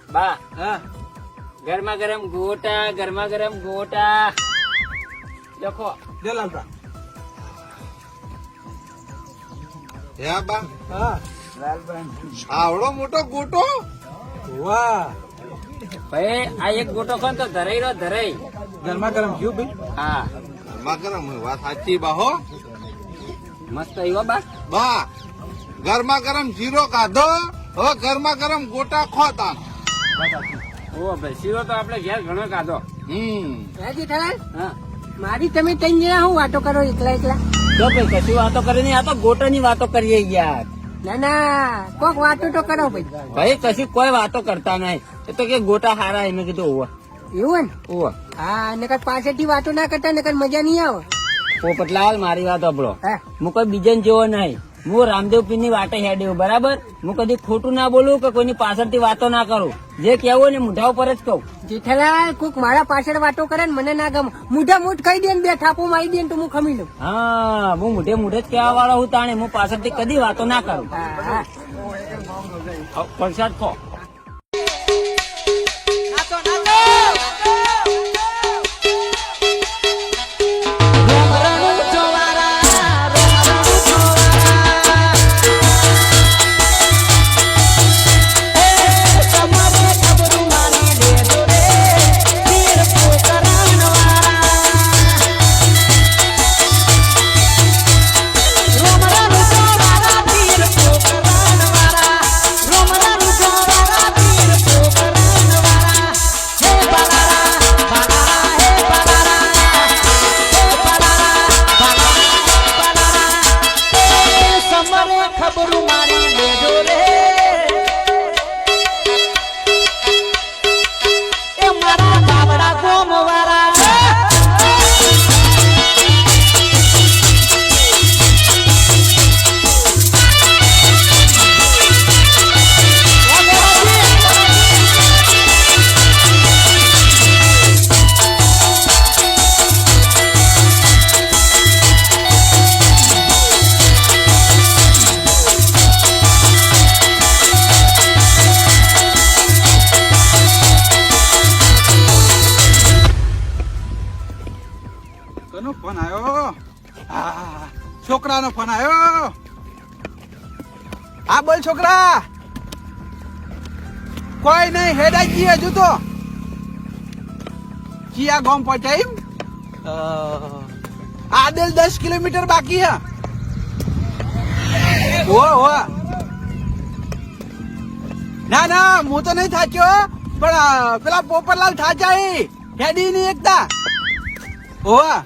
બા ગરમા ગરમ ગોટા દેખો જલાલબા હે બા હા આવડો મોટો ગોટો વાહ ભાઈ આ એક ગોટો ખાન તો ધરાઈ રહ્યો ધરાઈ ગરમા ગરમ થયું ભાઈ હા ગરમા ગરમ વાત સાચી બા હો મસ્ત આવ્યો બા બા ગરમા ગરમ જીરો કાઢો હવે ગરમા ગરમ ગોટા ખોતા ઓ ભાઈ શીરો તો આપણે ઘેર ઘણો કાઢો હા મારી તમે ત્રણ જણા હું વાતો કરો એકલા એકલા તો ભાઈ કશું વાતો કરી નહીં આ તો ગોટાની વાતો કરીએ યાર ના ના કોક વાતો તો કરો ભાઈ ભાઈ કશું કોઈ વાતો કરતા નહીં એ તો કે ગોટા હારા એમ કીધું ઓવા એવું ને ઓવા હા નકર પાછળથી વાતો ના કરતા નકર મજા નહીં આવે પોપટલાલ મારી વાત સાંભળો હા હું કોઈ બીજાને જેવો નહીં હું રામદેવ પીર ની વાટે હેડ્યો બરાબર હું કદી ખોટું ના બોલું કે કોઈની પાછળથી વાતો ના કરું જે કેવું ને મોઢા ઉપર જ કહું જેઠાલાલ કોક મારા પાછળ વાતો કરે ને મને ના ગમે મુઢા મુઠ ખાઈ દે ને બે થાપો મારી દે ને તો હું ખમી લઉં હા હું મોઢે મોઢે જ કહેવા વાળો હું તાણે હું પાછળથી કદી વાતો ના કરું હા પ્રસાદ ખો કોનો ફોન આવ્યો છોકરાનો ફોન આવ્યો હા બોલ છોકરા કોઈ નહીં હેડા જઈએ હજુ તો ચિયા ગામ પહોંચાઈ આદેલ 10 કિલોમીટર બાકી હે હો ના ના હું તો નહીં થાક્યો પણ પેલા પોપટલાલ થાચા હેડી ની એકતા હોવા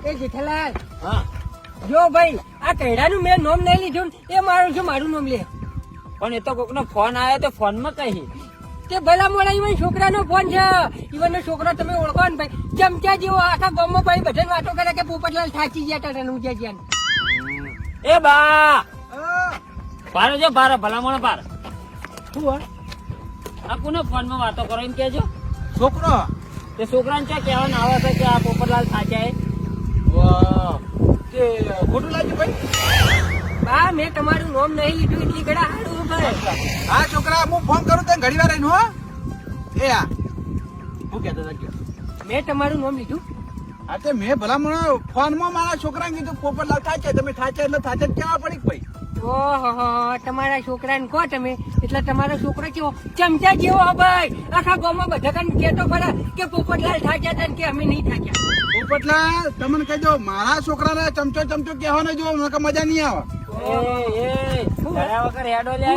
એ જેઠાલાલ હા જો ભાઈ આ કૈડાનું મેં નોમ નહીં લીધું ને એ મારું છે મારું નોમ લે પણ એ તો કોકનો ફોન આવ્યો તો ફોન માં કહી તે ભલા મોડા ઈવન છોકરાનો ફોન છે ઈવન છોકરો તમે ઓળખો ને ભાઈ ચમચા જેવો આખા ગામમાં ભાઈ બધાને વાતો કરે કે પોપટલાલ થાચી ગયા તા હું જ્યાં એ બા પારો જો પારો ભલામણ પાર શું આ કોનો ફોન માં વાતો કરો એમ કેજો છોકરો તે છોકરાને ક્યાં કહેવાનું આવે છે કે આ પોપટલાલ સાચા તે ખોટું લાગ્યું ભાઈ બા મેં તમારું નોમ નહીં લીધું એટલી ઘડા હારું ભાઈ હા છોકરા હું ફોન કરું તને ઘડી વાર રહીને હો એ આ હું કહેતો હતા મેં તમારું નોમ લીધું હા તે મેં ભલામણ ફોનમાં મારા છોકરાને કીધું પોપટલાલ થાચે તમે થાચે એટલે થાચે કેવા પડી ભાઈ ઓહો તમારા છોકરાને કહો તમે એટલે તમારો છોકરો કેવો ચમચા જેવો ભાઈ આખા ગામમાં બધા કાન કેતો ખરા કે પોપટલાલ થાક્યા હતા ને કે અમે નહીં થાક્યા પોપટલાલ તમને કહેજો મારા છોકરાને ચમચો કહેવા ને જો નકર મજા નહીં આવે એ ઘણા વગર હેડો લે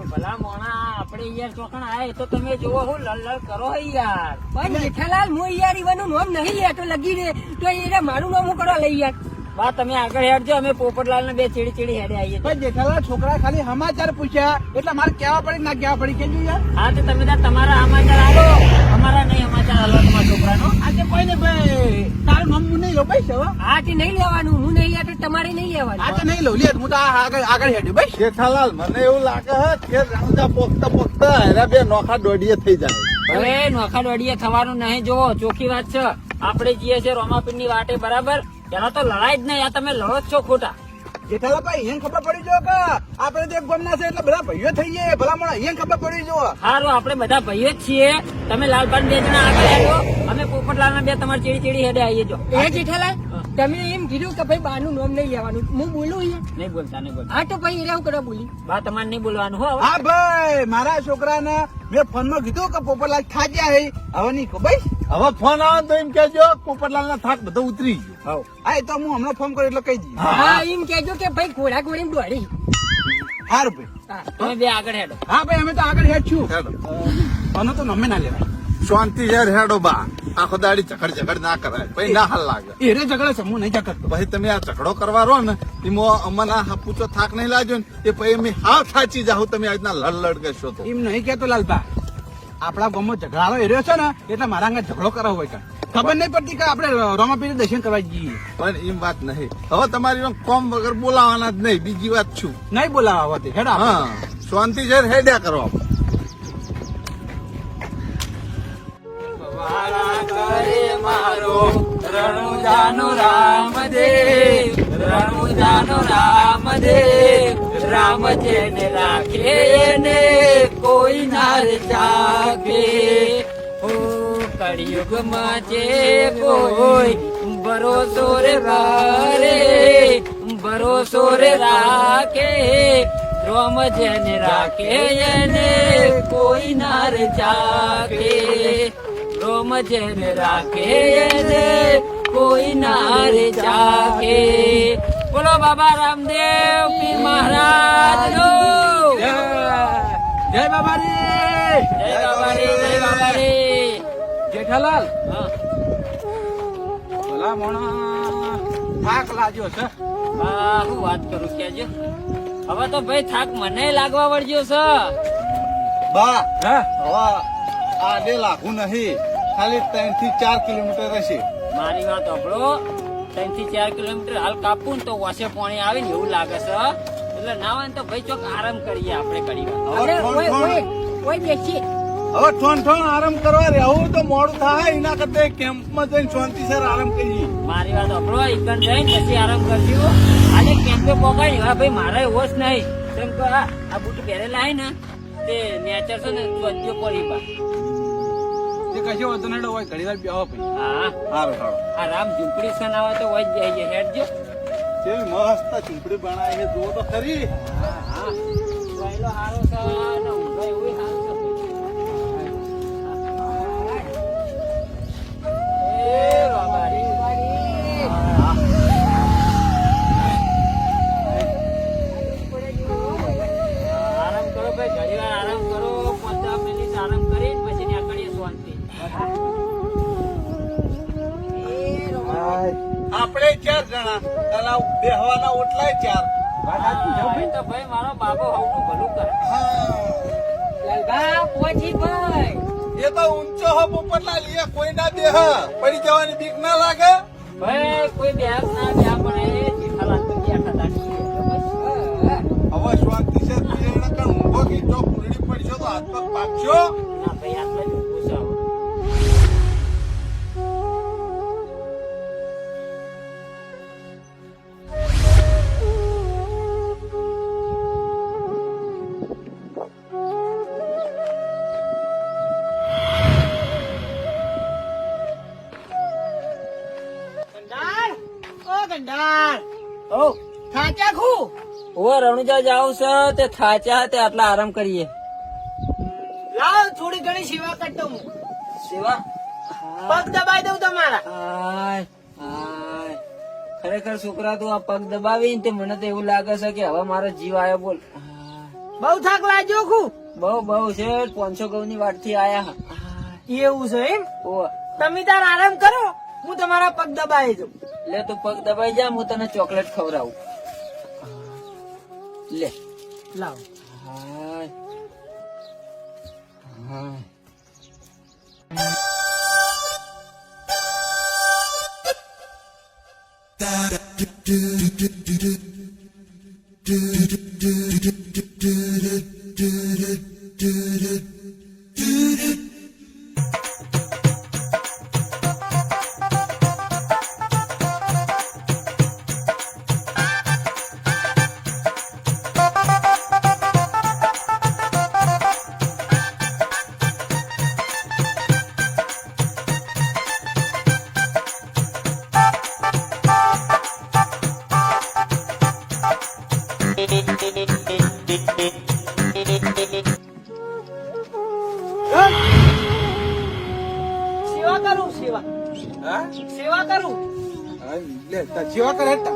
ભલા મોણા આપણે યાર ચોકણ આય તો તમે જોવો હું લલ કરો યાર પણ જેઠાલાલ હું યાર ઈવાનું નોમ નહીં લેતો લગી રે તો એને મારું નામ હું કરવા લઈ યાર બા તમે આગળ હેડજો અમે પોપટલાલ ને બે ચીડી હેડે આવીએ ભાઈ જેઠાલાલ છોકરા ખાલી સમાચાર પૂછ્યા એટલે મારે કેવા પડી ના કેવા પડી કેજો યાર હા તો તમે તાર તમારા સમાચાર આલો અમારા નહીં સમાચાર આલો તમારા છોકરાનો આજે કોઈ ને ભાઈ તારું નામ હું નહીં લો ભાઈ સેવા આ તે નહીં લેવાનું હું નહીં લેતો તમારે નહીં લેવાનું આજે નહીં લો લે હું તો આગળ હેડ્યું ભાઈ જેઠાલાલ મને એવું લાગે છે કે રામદા પોખતા હેરા બે નોખા દોડીએ થઈ જાય હવે નોખા દોડીએ થવાનું નહીં જોવો ચોખ્ખી વાત છે આપણે જઈએ છીએ રોમાપીર ની વાટે બરાબર એના તો લડાઈ જ નહીં આ તમે લડો જ છો ખોટા જેઠાલાલભાઈ અહીંયા ખબર પડી જો કે આપણે તો એક ગામના છે એટલે બધા ભાઈઓ થઈએ ભલામણ અહીંયા ખબર પડી જો. સારું આપણે બધા ભાઈઓ જ છીએ. તમે લાલભાઈ 2 જણા આગળ આવ્યો, અમે પોપટલાલના 2 તમારી ચીડી હેડે આવીએ જો. એ જેઠાલાલ તમે એમ કીધું કે ભાઈ બાનું નામ નહીં લેવાનું, હું બોલું અહીંયા? નહીં બોલતા, નહીં બોલતા. હા તો ભાઈ એરા કરવા બોલી. બા તમારે નહીં બોલવાનું હો હવે. હા ભાઈ, મારા છોકરાને મેં ફોનમાં કીધું કે પોપટલાલ થાક્યા હે, હવે નહીં કહું ભાઈ. હવે ફોન આવે તો એમ કેજો પોપટલાલ ના થાક બધો ઉતરી ગયો. હા એ તો હું હમણાં ફોન કર્યો એટલે કહી દઈએ. હા એમ કેજો કે ભાઈ ઘોડા ઘોડી દોડી. સારું ભાઈ. હા. તમે 2 આગળ હેડો. હા ભાઈ, અમે તો આગળ હેડ છું. હેડો. આનો તો નમે ના લેવાય. શાંતિ યાર હેડો બા. આખો દાડી ઝઘડ ના કરાય પછી ના હાલ લાગે. એરે ઝઘડે છે, હું નહીં ઝઘડતો. પછી તમે આ ઝઘડો કરવા રહો ને એમાં અમને પૂછો થાક નહીં લાગ્યો ને એ પછી અમે હાવ થાચી જાવ તમે આજના લડ કરશો તો. એમ નહીં કેતો લાલભા, આપણા ગામમાં ઝઘડાળો એર્યો છે ને એટલે મારા અંગે ઝઘડો કરાવો હોય કાં. ખબર નહીં પડતી કે આપણે રોમાપીર દર્શન કરવા જઈએ. પણ એમ વાત નહીં. હવે તમારી આમ કોમ વગર બોલાવાના જ નહીં. બીજી વાત છું. નહીં બોલાવા હોતી હેડા. હા શાંતિ છે હેડ્યા કરો. વાળા કરે મારો રણુજાનો રામદેવ, રણુજાનો રામદેવ, રામ જેને રાખે એને કોઈ ના રે ચાખે. ઓ કળિયુગમાં જે કોઈ ભરોસો રે વારે, ભરોસો રે રાખે, રામ જેને રાખે એને કોઈ ના રે ચાખે, રોમ જેને રાખે એને કોઈ ના રે ચાખે. બોલો બાબા રામદેવ પીર મહારાજ નો જય બાબારી. જય બાબારી, જય બાબારી. જેઠાલાલ, હા, ભલા મોણા થાક લાગ્યો છે. બા હું વાત કરું કેજો. હવે તો ભાઈ થાક મને લાગવા વળગ્યો છે. બા હા હવે આડે લાખું નહીં, ખાલી 3 થી 4 કિલોમીટર હશે. મારી વાત સાંભળો, 3 થી 4 કિલોમીટર હાલ કાપું ને તો વાસે પાણી આવે ને એવું લાગે છે. એટલે ના હોય ને તો ભાઈ ચોક આરામ કરીએ આપણે ઘડી વાર. હવે આપણે ઠોણ ઓય ઠોણ ઓય ઓય બેસી. હવે ઠોણ ઠોણ આરામ કરવા રહેવું તો મોડું થાય. એના કરતા કેમ્પમાં જઈને શાંતિસર આરામ કરીએ. મારી વાત સાંભળો, એકન જઈને પછી આરામ કરજો. આજે કેમ્પે પકડી હા ભાઈ, મારે એવો જ નહીં. કેમ કે આ બુટ પહેરેલા હે ને તે નેચર છે ને ચોદ્યો પડી બા. તે કશો વાંધો નહીં હોય, ઘણી વાર બેહો ભાઈ. હા, સારું સારું. આ રામ ઝૂંપડી સન આવે તો વજ જાય હેડજો. કેવી મસ્ત ચૂંટણી બનાવી છે જુઓ તો ખરી. હા, પહેલો હારો છે ને ઊંઘો એવું હારું છે. એ બાબારી. આરામ કરો ભાઈ, ઘણી વાર આરામ કરો. 5 મિનિટ આરામ કરી પછી નીકળીએ શાંતિ. આપણે 4 જણા અને બેહવાના ઓટલાય 4. હા, એ તો ભાઈ મારો બાબો હવનું ભલું કરે. લાલબા પહોંચી ભાઈ. એ તો ઊંચો હો પોપટલાલ, એ કોઈ ના દેહ પડી જવાની બીક ના લાગે. ભાઈ કોઈ બેસ ના ત્યાં પણ એ જેઠાલાલ તો બેઠા હતા. હવે શાંતિ છે તું એને કણ ઊંઘો ગીચો પૂરડી પડશો તો હાથ પગ પાકશો. ના ભાઈ આટલા જ ઊભું છે હવે. ગંડાર ઓ ગંડાર ઓ થાચા ખુ. ઓ રણુજા જાવ છે તે થાચા તે આટલા આરામ કરીએ. લાવ થોડી ઘણી સેવા કરતો હું. સેવા પગ દબાઈ દઉં તમારા. હાય હાય, ખરેખર છોકરા તું આ પગ દબાવી તે મને તો એવું લાગે છે કે હવે મારો જીવ આવ્યો. બોલ, બહુ થાક લાગ્યો ખુ. બહુ બહુ છે. 500 ઘઉં ની વાટ થી આયા. એવું છે એમ? ઓ તમે તાર આરામ કરો, હું તમારા પગ દબાઈ દઉં. લે તું પગ દબાઈ જા, હું તને ચોકલેટ ખવડાવું. લે લાવ. હાય હાય. સેવા કરું સેવા હા? સેવા કરું હા, લે તાર સેવા કરે તા